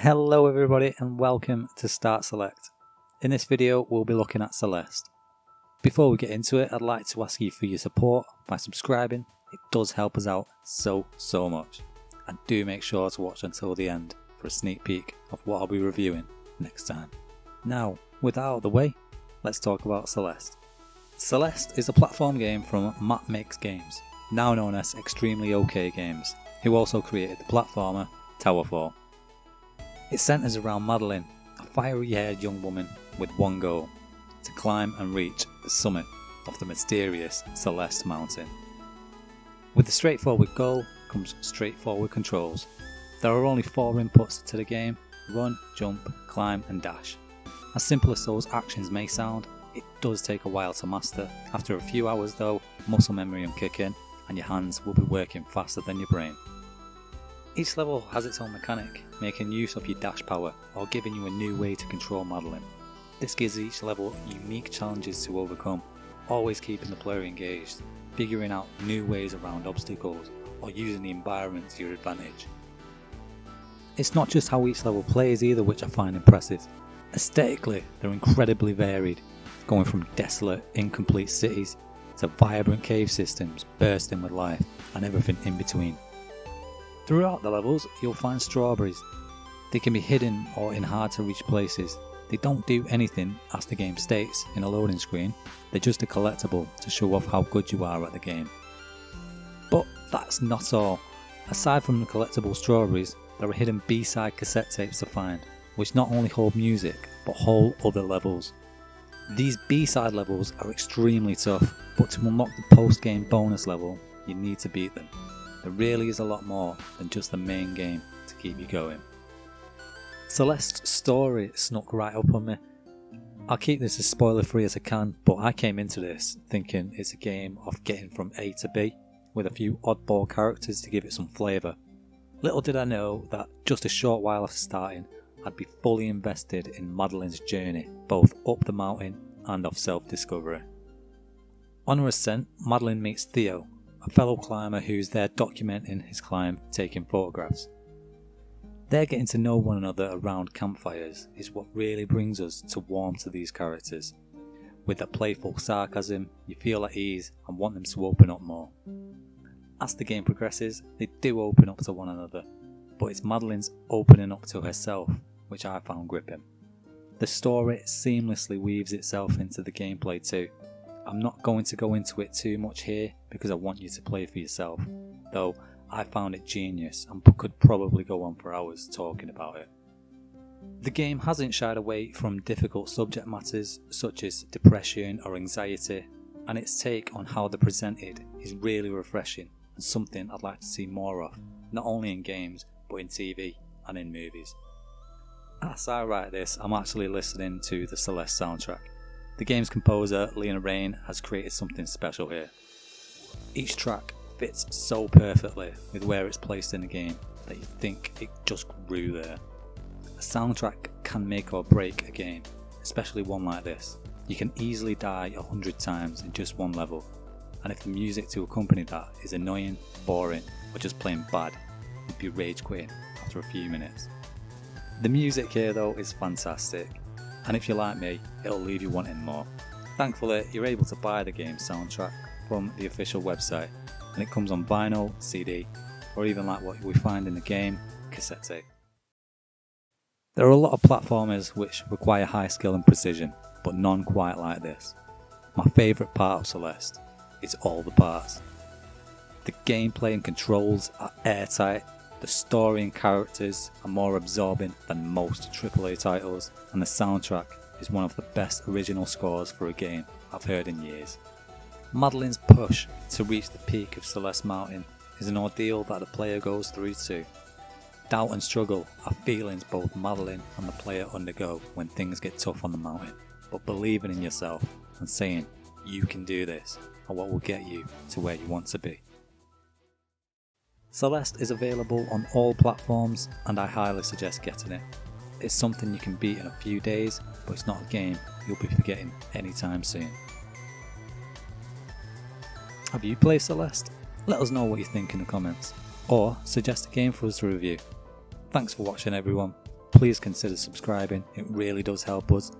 Hello everybody and welcome to Start Select. In this video we'll be looking at Celeste. Before we get into it, I'd like to ask you for your support by subscribing. It does help us out so much. And do make sure to watch until the end for a sneak peek of what I'll be reviewing next time. Now, with that out of the way, let's talk about Celeste. Celeste is a platform game from Map Makes Games, now known as Extremely OK Games, who also created the platformer Towerfall. It centres around Madeline, a fiery-haired young woman with one goal: to climb and reach the summit of the mysterious Celeste mountain. With the straightforward goal comes straightforward controls. There are only 4 inputs to the game: run, jump, climb and dash. As simple as those actions may sound, it does take a while to master. After a few hours though, muscle memory will kick in and your hands will be working faster than your brain. Each level has its own mechanic, making use of your dash power or giving you a new way to control Madeline. This gives each level unique challenges to overcome, always keeping the player engaged, figuring out new ways around obstacles or using the environment to your advantage. It's not just how each level plays either, which I find impressive. Aesthetically, they're incredibly varied, going from desolate, incomplete cities to vibrant cave systems bursting with life and everything in between. Throughout the levels, you'll find strawberries. They can be hidden or in hard to reach places. They don't do anything, as the game states in a loading screen. They're just a collectible to show off how good you are at the game. But that's not all. Aside from the collectible strawberries, there are hidden B-side cassette tapes to find, which not only hold music, but hold other levels. These B-side levels are extremely tough, but to unlock the post-game bonus level, you need to beat them. There really is a lot more than just the main game to keep you going. Celeste's story snuck right up on me. I'll keep this as spoiler free as I can, but I came into this thinking it's a game of getting from A to B, with a few oddball characters to give it some flavour. Little did I know that just a short while after starting, I'd be fully invested in Madeline's journey, both up the mountain and of self-discovery. On her ascent, Madeline meets Theo, a fellow climber who's there documenting his climb, taking photographs. Their getting to know one another around campfires is what really brings us to warm to these characters. With their playful sarcasm, you feel at ease and want them to open up more. As the game progresses, they do open up to one another, but it's Madeline's opening up to herself which I found gripping. The story seamlessly weaves itself into the gameplay too. I'm not going to go into it too much here because I want you to play for yourself, though I found it genius and could probably go on for hours talking about it. The game hasn't shied away from difficult subject matters such as depression or anxiety, and its take on how they're presented is really refreshing and something I'd like to see more of, not only in games but in TV and in movies. As I write this, I'm actually listening to the Celeste soundtrack. The game's composer, Lena Raine, has created something special here. Each track fits so perfectly with where it's placed in the game that you think it just grew there. A soundtrack can make or break a game, especially one like this. You can easily die 100 times in just one level, and if the music to accompany that is annoying, boring, or just plain bad, you'd be rage quitting after a few minutes. The music here though is fantastic, and if you're like me, it'll leave you wanting more. Thankfully, you're able to buy the game's soundtrack from the official website, and it comes on vinyl, CD, or even like what we find in the game, cassette tape. There are a lot of platformers which require high skill and precision, but none quite like this. My favourite part of Celeste is all the parts. The gameplay and controls are airtight, the story and characters are more absorbing than most AAA titles, and the soundtrack is one of the best original scores for a game I've heard in years. Madeline's push to reach the peak of Celeste Mountain is an ordeal that the player goes through too. Doubt and struggle are feelings both Madeline and the player undergo when things get tough on the mountain, but believing in yourself and saying you can do this are what will get you to where you want to be. Celeste is available on all platforms and I highly suggest getting it. It's something you can beat in a few days, but it's not a game you'll be forgetting anytime soon. Have you played Celeste? Let us know what you think in the comments, or suggest a game for us to review. Thanks for watching everyone. please consider subscribing, it really does help us.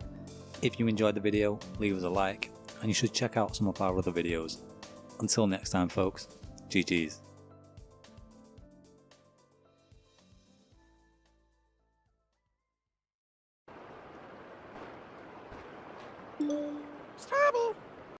If you enjoyed the video, leave us a like, and you should check out some of our other videos. Until next time folks, GG's. Stop it!